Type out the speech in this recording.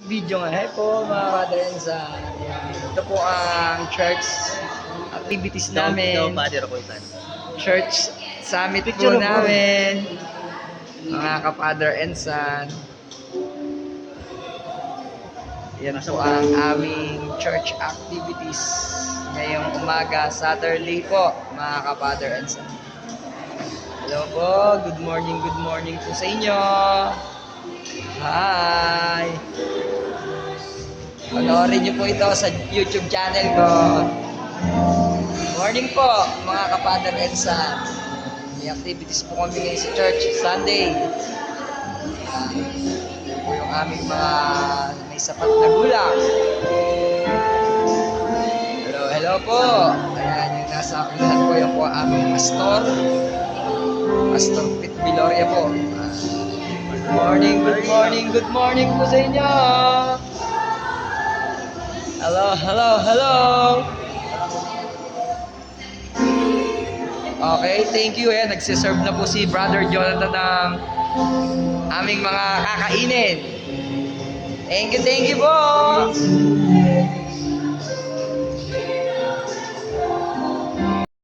Video nga. Hi po mga kadensa. Ayan. Ito po ang church activities namin. Church summit po namin. Mga ka-father and son. Yan po ang aming church activities. Ngayong umaga, Saturday po, mga ka-father and son. Hello po, good morning po sa inyo. Hi! Panoorin niyo po ito sa YouTube channel ko. Morning po, mga ka-father and son. May activities po kami ngayon sa church, Sunday. Ito po yung aming mga may sapat na gulang. Hello po. Ayan, yung nasa unahan po yung po aming pastor. Pastor Pit Viloria po. Good morning po sa inyo. Hello. Okay, thank you. Nagsiserve na po si Brother Jonathan ng aming mga kakainin. Thank you po.